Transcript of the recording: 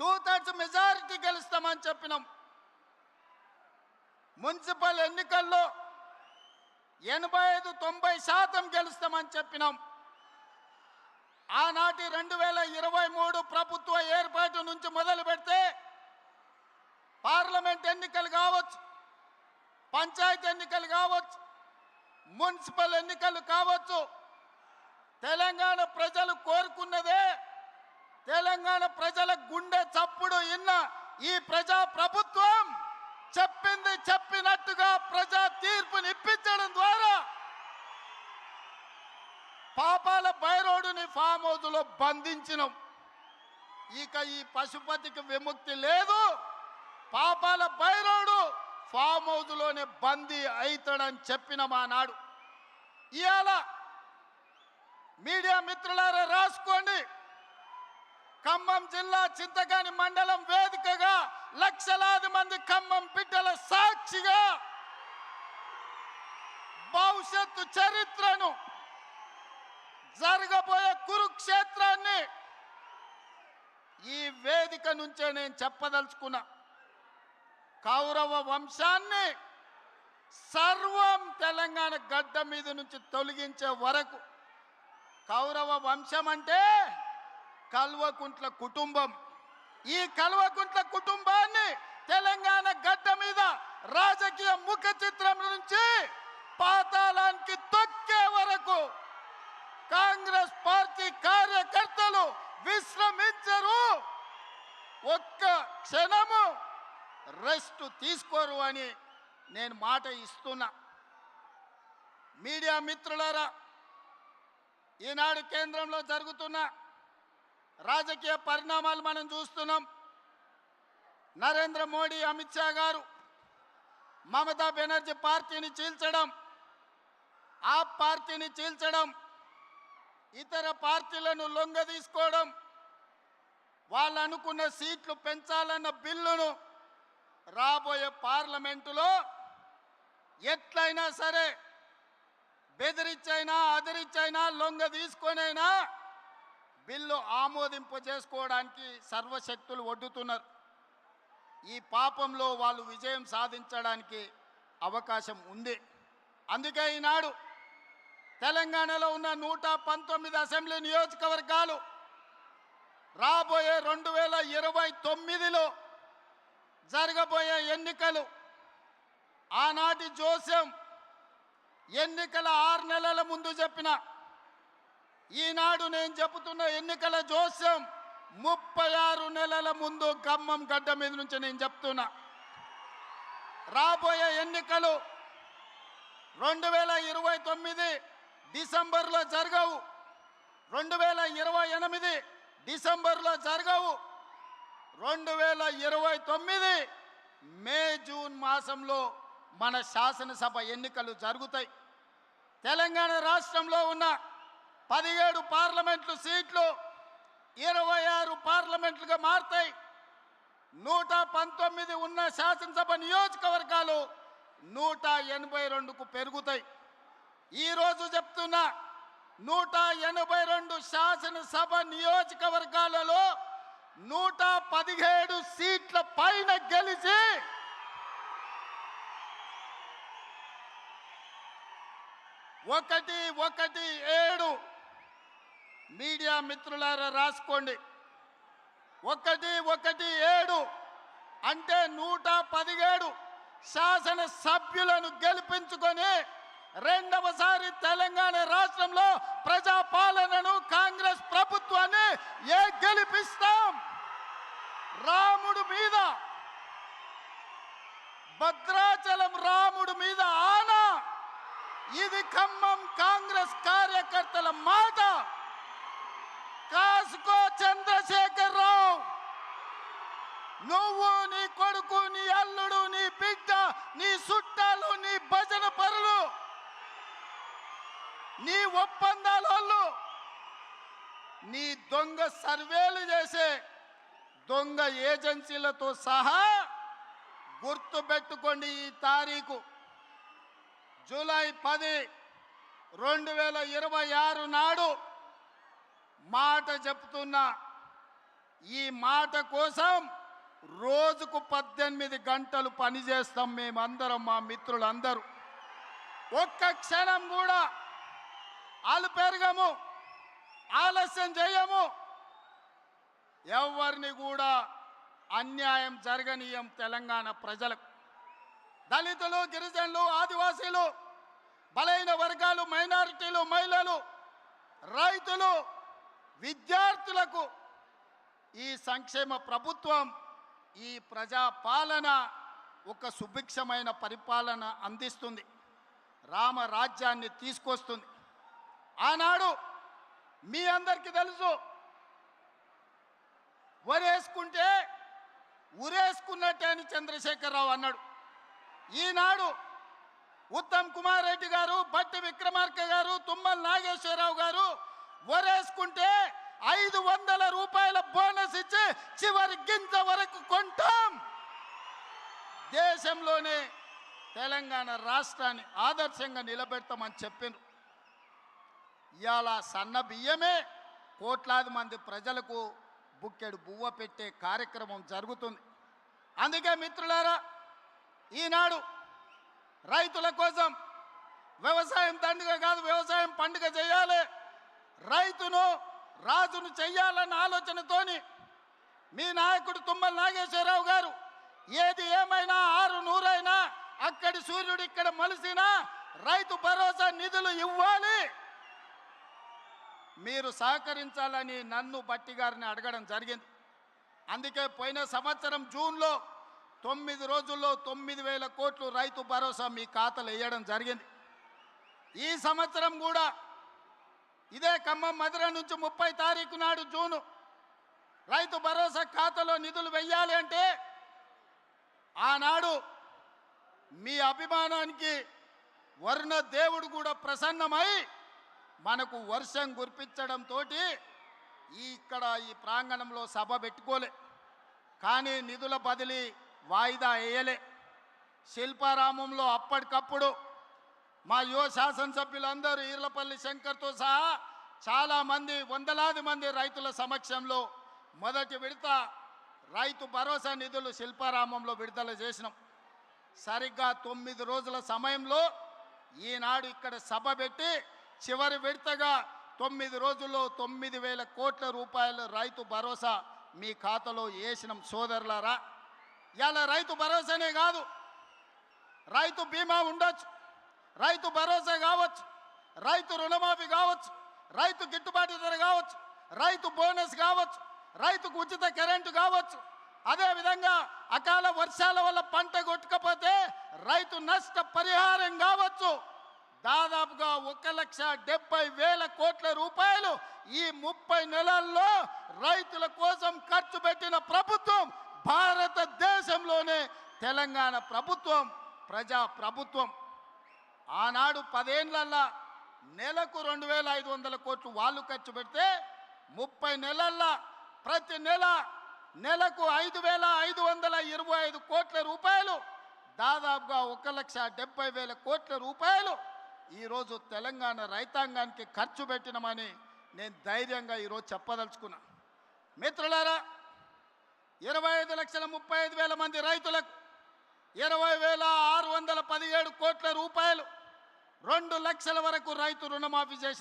2/3 majority గెలుస్తామని చెప్పినాం. Municipal ఎన్నికల్లో 85-90% గెలుస్తామని చెప్పినాం. ఆనాటి 2023 ప్రభుత్వ ఏర్పాటు నుంచి మొదలు పెడితే పార్లమెంట్ ఎన్నికలు కావచ్చు, పంచాయతీ ఎన్నికలు కావచ్చు, మున్సిపల్ ఎన్నికలు కావచ్చు, తెలంగాణ ప్రజలు కోరుకున్నదే, తెలంగాణ ప్రజల గుండె చప్పుడు ఇన్న ఈ ప్రజా ప్రభుత్వం చెప్పింది చెప్పినట్టుగా ప్రజా తీర్పుని ఇప్పించడం ద్వారా పాపాల బైరోడుని ఫామ్ హౌస్లో బంధించినాం. ఇక ఈ పశుపతికి విముక్తి లేదు. పాపాల బైరోడు ఫామ్ హౌస్లోనే బందీ అవుతాడని చెప్పిన మా నాడు. ఇవాళ మీడియా మిత్రులారా రాసుకోండి. ఖమ్మం జిల్లా చింతకాని మండలం వేదికగా లక్షలాది మంది ఖమ్మం బిడ్డల సాక్షిగా భవిష్యత్తు చరిత్రను, జరగబోయే కురుక్షేత్రాన్ని ఈ వేదిక నుంచే నేను చెప్పదలుచుకున్నా. కౌరవ వంశాన్ని సర్వం తెలంగాణ గడ్డ మీద నుంచి తొలగించే వరకు, కౌరవ వంశం అంటే కల్వకుంట్ల కుటుంబం. ఈ కల్వకుంట్ల కుటుంబాన్ని తెలంగాణ గడ్డ మీద రాజకీయ ముఖ చిత్రం నుంచి పాతాళానికి తొక్కే వరకు కాంగ్రెస్ పార్టీ కార్యకర్తలు విశ్రమించరు, ఒక్క క్షణము రెస్ట్ తీసుకోరు అని నేను మాట ఇస్తున్నా. మీడియా మిత్రులారా, ఈనాడు కేంద్రంలో జరుగుతున్న రాజకీయ పరిణామాలు మనం చూస్తున్నాం. నరేంద్ర మోడీ, అమిత్ షా గారు మమతా బెనర్జీ పార్టీని చీల్చడం, ఆ పార్టీని చీల్చడం, ఇతర పార్టీలను లొంగదీసుకోవడం, వాళ్ళు అనుకున్న సీట్లు పెంచాలన్న బిల్లును రాబోయే పార్లమెంటులో ఎట్లయినా సరే బెదిరించైనా అదిరించైనా లొంగ తీసుకొనైనా బిల్లు ఆమోదింప చేసుకోవడానికి సర్వశక్తులు ఒడ్డుతున్నారు. ఈ పాపంలో వాళ్ళు విజయం సాధించడానికి అవకాశం ఉంది. అందుకే ఈనాడు తెలంగాణలో ఉన్న 119 అసెంబ్లీ నియోజకవర్గాలు రాబోయే 2029లో జరగబోయే ఎన్నికలు, ఆనాటి జోస్యం ఎన్నికల 6 నెలల ముందు చెప్పిన, ఈనాడు నేను చెబుతున్న ఎన్నికల జోస్యం 36 నెలల ముందు ఖమ్మం గడ్డ మీద నుంచి నేను చెప్తున్నా. రాబోయే ఎన్నికలు 2029 డిసెంబర్లో జరగవు, 2028 డిసెంబర్లో జరగవు, 2029 మే జూన్ మాసంలో మన శాసనసభ ఎన్నికలు జరుగుతాయి. తెలంగాణ రాష్ట్రంలో ఉన్న 17 పార్లమెంట్లు సీట్లు 26 పార్లమెంట్లుగా మారుతాయి. 119 ఉన్న శాసనసభ నియోజకవర్గాలు 182కు పెరుగుతాయి. ఈరోజు చెప్తున్నా, 182 శాసనసభ నియోజకవర్గాలలో 117 సీట్ల పైన గెలిచి 117 మీడియా మిత్రులారా రాసుకోండి. 117 అంటే 117 శాసన సభ్యులను గెలిపించుకొని రెండవసారి తెలంగాణ రాష్ట్రంలో ప్రజాపాలనను, కాంగ్రెస్ ప్రభుత్వాన్ని గెలిపిస్తాం. రాముడు మీద, భద్రాచలం రాముడు మీద ఆనా. ఇది ఖమ్మం కాంగ్రెస్ కార్యకర్తల మాట. కాసుకో చంద్రశేఖర్ రావు, నువ్వు, నీ కొడుకు, నీ అల్లుడు, నీ బిడ్డ, నీ చుట్టాలు, నీ భజన పరులు, నీ ఒప్పందాలు, నీ దొంగ సర్వేలు చేసే దొంగ ఏజెన్సీలతో సహా గుర్తుపెట్టుకోండి. ఈ తారీఖు జూలై 10, 2026 నాడు మాట చెప్తున్నా, ఈ మాట కోసం రోజుకు 18 గంటలు పనిచేస్తాం మేమందరం, మా మిత్రులందరూ. ఒక్క క్షణం కూడా అలుపెరగము, ఆలస్యం చేయము. ఎవరిని కూడా అన్యాయం జరగనీయం. తెలంగాణ ప్రజలకు, దళితులు, గిరిజనులు, ఆదివాసీలు, బలైన వర్గాలు, మైనారిటీలు, మహిళలు, రైతులు, విద్యార్థులకు ఈ సంక్షేమ ప్రభుత్వం, ఈ ప్రజా పాలన ఒక సుభిక్షమైన పరిపాలన అందిస్తుంది. రామరాజ్యాన్ని తీసుకొస్తుంది. ఆనాడు మీ అందరికీ తెలుసు, వరేసుకుంటే ఉరేసుకున్నట్టే అని చంద్రశేఖరరావు అన్నాడు. ఈనాడు ఉత్తమ్ కుమార్ రెడ్డి గారు, బట్టి విక్రమార్క గారు, తుమ్మల నాగేశ్వరరావు గారు వరేసుకుంటే 500 రూపాయల బోనస్ ఇచ్చి చివరి గింజ వరకు కొంటాం. దేశంలోనే తెలంగాణ రాష్ట్రాన్ని ఆదర్శంగా నిలబెడతామని చెప్పిండ్రు. ఇవాళ సన్న బియ్యమే కోట్లాది మంది ప్రజలకు బుక్కెడు బువ్వ పెట్టే కార్యక్రమం జరుగుతుంది. అందుకే మిత్రులారా, ఈనాడు రైతుల కోసం వ్యవసాయం దండుగ కాదు, వ్యవసాయం పండుగ చేయాలి, రైతును రాజును చెయ్యాలన్న ఆలోచనతోని మీ నాయకుడు తుమ్మల నాగేశ్వరరావు గారు ఏది ఏమైనా 600 అక్కడి సూర్యుడు ఇక్కడ మలిసినా రైతు భరోసా నిధులు ఇవ్వాలి, మీరు సహకరించాలని నన్ను బట్టి గారిని అడగడం జరిగింది. అందుకే పోయిన సంవత్సరం జూన్లో 9 రోజుల్లో 9,000 కోట్లు రైతు భరోసా మీ ఖాతాలో వేయడం జరిగింది. ఈ సంవత్సరం కూడా ఇదే ఖమ్మం మధుర నుంచి 30 తారీఖు నాడు జూను రైతు భరోసా ఖాతాలో నిధులు వెయ్యాలి అంటే ఆనాడు మీ అభిమానానికి వర్ణ దేవుడు కూడా ప్రసన్నమై మనకు వర్షం కురిపించడంతో ఇక్కడ ఈ ప్రాంగణంలో సభ పెట్టుకోలే. కానీ నిధుల బదిలీ వాయిదా వేయలే. శిల్పారామంలో అప్పటికప్పుడు మా యువ శాసనసభ్యులందరూ ఈర్లపల్లి శంకర్తో సహా చాలామంది, వందలాది మంది రైతుల సమక్షంలో మొదటి విడత రైతు భరోసా నిధులు శిల్పారామంలో విడుదల చేసినాం. సరిగ్గా 9 రోజుల సమయంలో ఈనాడు ఇక్కడ సభ పెట్టి చివరి విడతగా 9 రోజుల్లో 9,000 కోట్ల రూపాయలు రైతు భరోసా మీ ఖాతాలో వేసినాం. సోదరులారా, ఇలా రైతు భరోసానే కాదు, రైతు బీమా ఉండొచ్చు, రైతు భరోసా కావచ్చు, రైతు రుణమాఫీ కావచ్చు, రైతు గిట్టుబాటు ధర కావచ్చు, రైతు బోనస్ కావచ్చు, రైతుకు ఉచిత కరెంటు కావచ్చు, అదేవిధంగా అకాల వర్షాల వల్ల పంట కొట్టుకపోతే రైతు నష్ట పరిహారం కావచ్చు. దాదాపుగా 1,70,000 కోట్ల రూపాయలు ఈ 30 నెలల్లో రైతుల కోసం ఖర్చు పెట్టిన ప్రభుత్వం భారతదేశంలోనే తెలంగాణ ప్రభుత్వం, ప్రజా ప్రభుత్వం. ఆనాడు 10 ఏళ్లల్లో నెలకు 2,500 కోట్లు వాళ్ళు ఖర్చు పెడితే 30 నెలల్లో ప్రతి నెలకు 5,525 కోట్ల రూపాయలు, దాదాపుగా 1,70,000 కోట్ల రూపాయలు ఈరోజు తెలంగాణ రైతాంగానికి ఖర్చు పెట్టినమని నేను ధైర్యంగా ఈరోజు చెప్పదలుచుకున్నా. మిత్రులారా, 25,35,000 మంది రైతులకు 20,617 కోట్ల రూపాయలు, 2 లక్షల వరకు రైతు రుణమాఫీ చేసి